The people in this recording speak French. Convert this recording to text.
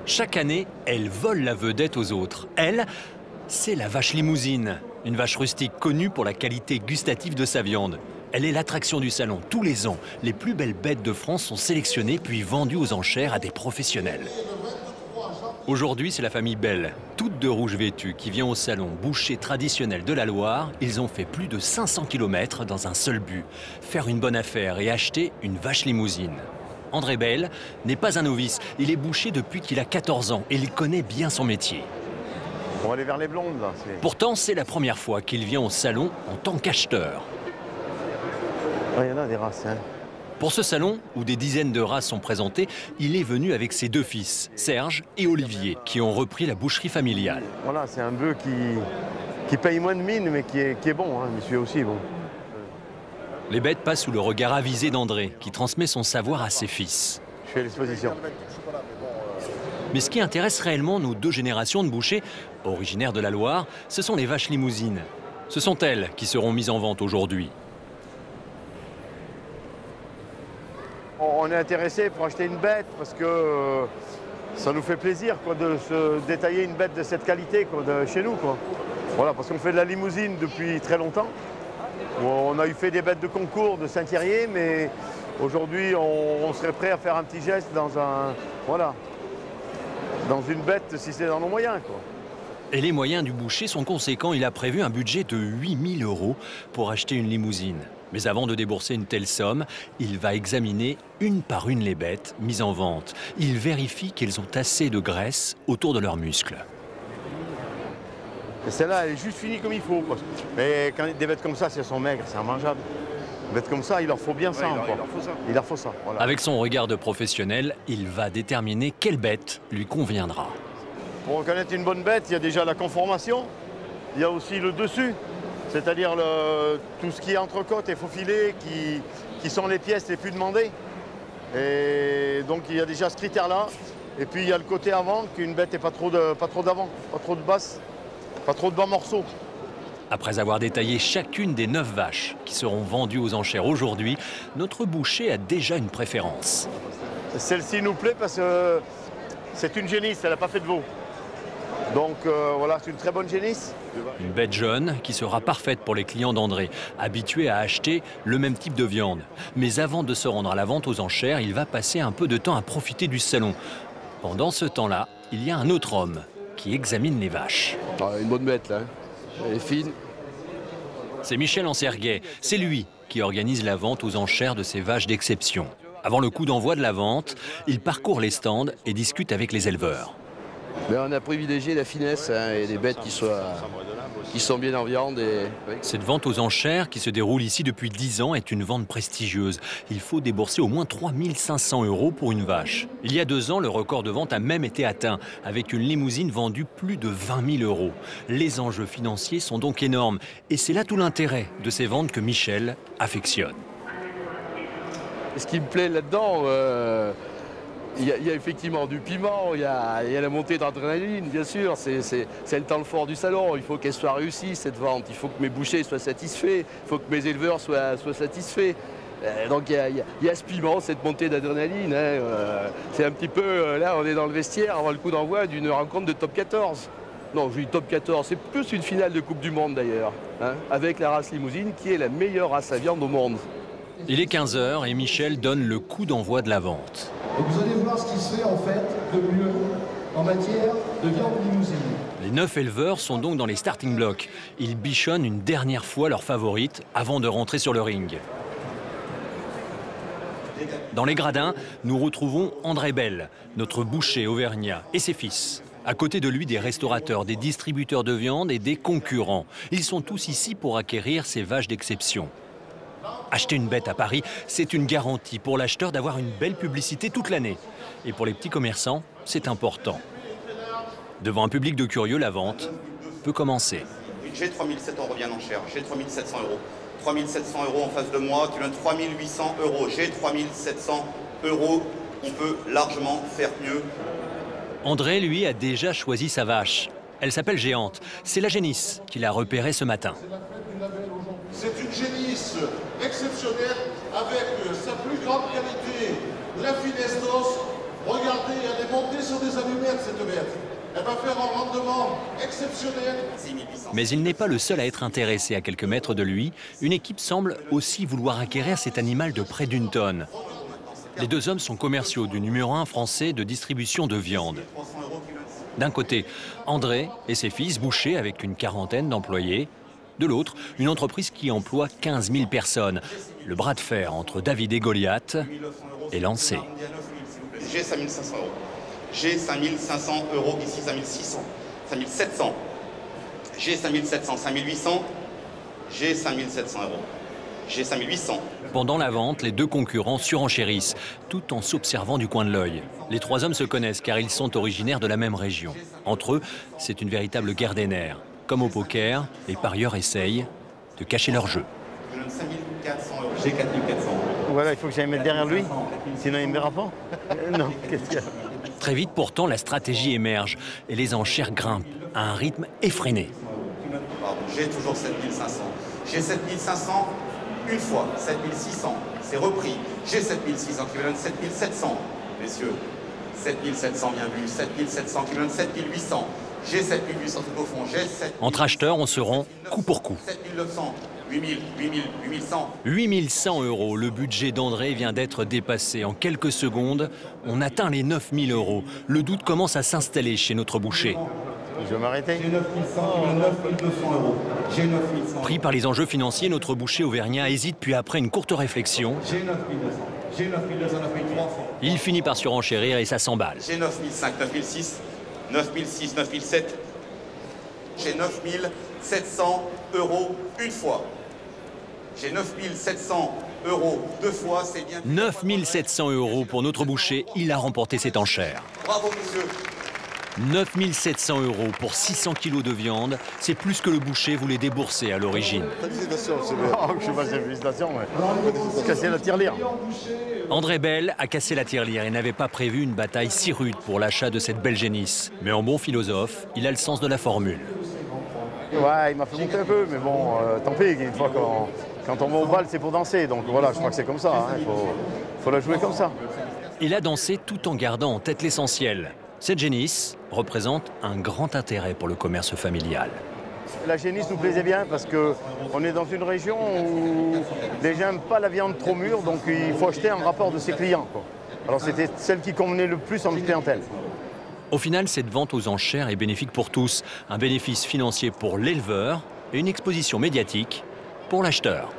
Chaque année, elle vole la vedette aux autres. Elle, c'est la vache limousine, une vache rustique connue pour la qualité gustative de sa viande. Elle est l'attraction du salon. Tous les ans, les plus belles bêtes de France sont sélectionnées puis vendues aux enchères à des professionnels. Aujourd'hui, c'est la famille Bell, toute de rouge vêtue, qui vient au salon boucher traditionnel de la Loire. Ils ont fait plus de 500 km dans un seul but, faire une bonne affaire et acheter une vache limousine. André Bell n'est pas un novice, il est boucher depuis qu'il a 14 ans et il connaît bien son métier. On va aller vers les blondes là. Pourtant, c'est la première fois qu'il vient au salon en tant qu'acheteur. Il y en a des races, hein. Pour ce salon, où des dizaines de races sont présentées, il est venu avec ses deux fils, Serge et Olivier, qui ont repris la boucherie familiale. Voilà, c'est un bœuf qui paye moins de mine, mais qui est bon, hein. Celui aussi est bon. Les bêtes passent sous le regard avisé d'André, qui transmet son savoir à ses fils. Je suis à l'exposition. Mais ce qui intéresse réellement nos deux générations de bouchers, originaires de la Loire, ce sont les vaches limousines. Ce sont elles qui seront mises en vente aujourd'hui. On est intéressé pour acheter une bête parce que ça nous fait plaisir quoi, de se détailler une bête de cette qualité quoi, de chez nous. Quoi. Voilà, parce qu'on fait de la limousine depuis très longtemps. On a eu fait des bêtes de concours de Saint-Thierry, mais aujourd'hui on serait prêt à faire un petit geste dans une bête si c'est dans nos moyens. Quoi. Et les moyens du boucher sont conséquents. Il a prévu un budget de 8 000 € pour acheter une limousine. Mais avant de débourser une telle somme, il va examiner une par une les bêtes mises en vente. Il vérifie qu'elles ont assez de graisse autour de leurs muscles. Celle-là, elle est juste finie comme il faut. Quoi. Mais quand des bêtes comme ça, si elles sont maigres, c'est immangeable. Des bêtes comme ça, il leur faut bien ça encore. Il leur faut ça. Voilà. Avec son regard de professionnel, il va déterminer quelle bête lui conviendra. Pour reconnaître une bonne bête, il y a déjà la conformation, il y a aussi le dessus. C'est-à-dire tout ce qui est entrecôte et faufilé, qui sont les pièces les plus demandées. Et donc il y a déjà ce critère-là. Et puis il y a le côté avant, qu'une bête n'ait pas trop d'avant, pas trop de basse, pas trop de bas morceaux. Après avoir détaillé chacune des 9 vaches qui seront vendues aux enchères aujourd'hui, notre boucher a déjà une préférence. Celle-ci nous plaît parce que c'est une génisse, elle n'a pas fait de veau. Donc voilà, c'est une très bonne génisse. Une bête jeune qui sera parfaite pour les clients d'André, habitués à acheter le même type de viande. Mais avant de se rendre à la vente aux enchères, il va passer un peu de temps à profiter du salon. Pendant ce temps-là, il y a un autre homme qui examine les vaches. Une bonne bête là, elle est fine. C'est Michel Anserguet, c'est lui qui organise la vente aux enchères de ces vaches d'exception. Avant le coup d'envoi de la vente, il parcourt les stands et discute avec les éleveurs. Mais on a privilégié la finesse et des bêtes qui sont bien en viande. Cette vente aux enchères qui se déroule ici depuis 10 ans est une vente prestigieuse. Il faut débourser au moins 3 500 € pour une vache. Il y a 2 ans, le record de vente a même été atteint, avec une limousine vendue plus de 20 000 €. Les enjeux financiers sont donc énormes. Et c'est là tout l'intérêt de ces ventes que Michel affectionne. Ce qui me plaît là-dedans, il y a effectivement du piment, il y a la montée d'adrénaline, bien sûr. C'est le temps fort du salon. Il faut qu'elle soit réussie, cette vente. Il faut que mes bouchers soient satisfaits. Il faut que mes éleveurs soient satisfaits. Donc il y a ce piment, cette montée d'adrénaline. C'est un petit peu, là, on est dans le vestiaire avant le coup d'envoi d'une rencontre de top 14. Non, je dis top 14, c'est plus une finale de Coupe du Monde d'ailleurs, avec la race limousine qui est la meilleure race à viande au monde. Il est 15 h et Michel donne le coup d'envoi de la vente. Et vous allez voir ce qui se fait en fait de mieux en matière de viande limousine. Les 9 éleveurs sont donc dans les starting blocks. Ils bichonnent une dernière fois leur favorite avant de rentrer sur le ring. Dans les gradins, nous retrouvons André Bell, notre boucher auvergnat, et ses fils. À côté de lui, des restaurateurs, des distributeurs de viande et des concurrents. Ils sont tous ici pour acquérir ces vaches d'exception. Acheter une bête à Paris, c'est une garantie pour l'acheteur d'avoir une belle publicité toute l'année. Et pour les petits commerçants, c'est important. Devant un public de curieux, la vente peut commencer. J'ai 3 700 € bien en cher, j'ai 3 700 €. 3 700 € en face de moi, tu donnes 3 800 €. J'ai 3 700 €, on peut largement faire mieux. André, lui, a déjà choisi sa vache. Elle s'appelle Géante. C'est la génisse qu'il a repérée ce matin. C'est une génisse exceptionnelle avec sa plus grande qualité, la finesse d'os. Regardez, il y a des montées sur des allumettes, cette bête. Elle va faire un rendement exceptionnel. Mais il n'est pas le seul à être intéressé à quelques mètres de lui. Une équipe semble aussi vouloir acquérir cet animal de près d'1 tonne. Les deux hommes sont commerciaux du numéro 1 français de distribution de viande. D'un côté, André et ses fils bouchers avec une quarantaine d'employés. De l'autre, une entreprise qui emploie 15 000 personnes. Le bras de fer entre David et Goliath est lancé. J'ai 5 500 euros. J'ai 5 500 euros, ici 5 600, 5 700. J'ai 5 700, 5 800. J'ai 5 700 euros. J'ai 5 800. Pendant la vente, les deux concurrents surenchérissent, tout en s'observant du coin de l'œil. Les trois hommes se connaissent car ils sont originaires de la même région. Entre eux, c'est une véritable guerre des nerfs. Comme au poker, les parieurs essayent de cacher leur jeu. Je donne 5 400 euros. J'ai 4 400. Voilà, il faut que j'aille mettre derrière lui, sinon il ne me verra pas. Non, qu'est-ce qu'il y a? Très vite, pourtant, la stratégie émerge et les enchères grimpent à un rythme effréné. Pardon, j'ai toujours 7 500. J'ai 7 500 une fois, 7 600, c'est repris. J'ai 7 600 qui me donne 7 700, messieurs. 7 700 bien vu, 7 700 qui me donne 7 800. J'ai 7 800 tout au fond, j'ai 7 Entre acheteurs, on se rend coup pour coup. 7 900, 8 000, 8 000, 8 100. 8 100 euros, le budget d'André vient d'être dépassé. En quelques secondes, on atteint les 9 000 euros. Le doute commence à s'installer chez notre boucher. Je vais m'arrêter. J'ai 9 100, 9 200 euros. J'ai 9 100. Pris par les enjeux financiers, notre boucher auvergnat hésite, puis après une courte réflexion, J'ai 9 200. J'ai 9 200, 9 300. il finit par surenchérir et ça s'emballe. J'ai 9 500, 9 600, 9 600, 9 700. J'ai 9 700 euros une fois. J'ai 9 700 euros deux fois, c'est bien. 9 700 euros pour notre boucher, il a remporté cette enchère. Bravo, monsieur. 9 700 euros pour 600 kilos de viande, c'est plus que le boucher voulait débourser à l'origine. Félicitations, c'est bien. Oh, je sais pas si c'est félicitations, mais casser la tirelire. André Bell a cassé la tirelire et n'avait pas prévu une bataille si rude pour l'achat de cette belle génisse. Mais en bon philosophe, il a le sens de la formule. Ouais, il m'a fait monter un peu, mais bon, tant pis, une fois quand on va au bal, c'est pour danser. Donc voilà, je crois que c'est comme ça, hein. Faut la jouer comme ça. Il a dansé tout en gardant en tête l'essentiel. Cette génisse représente un grand intérêt pour le commerce familial. La génisse nous plaisait bien parce qu'on est dans une région où les gens n'aiment pas la viande trop mûre, donc il faut acheter en rapport de ses clients, quoi. Alors c'était celle qui convenait le plus en clientèle. Au final, cette vente aux enchères est bénéfique pour tous. Un bénéfice financier pour l'éleveur et une exposition médiatique pour l'acheteur.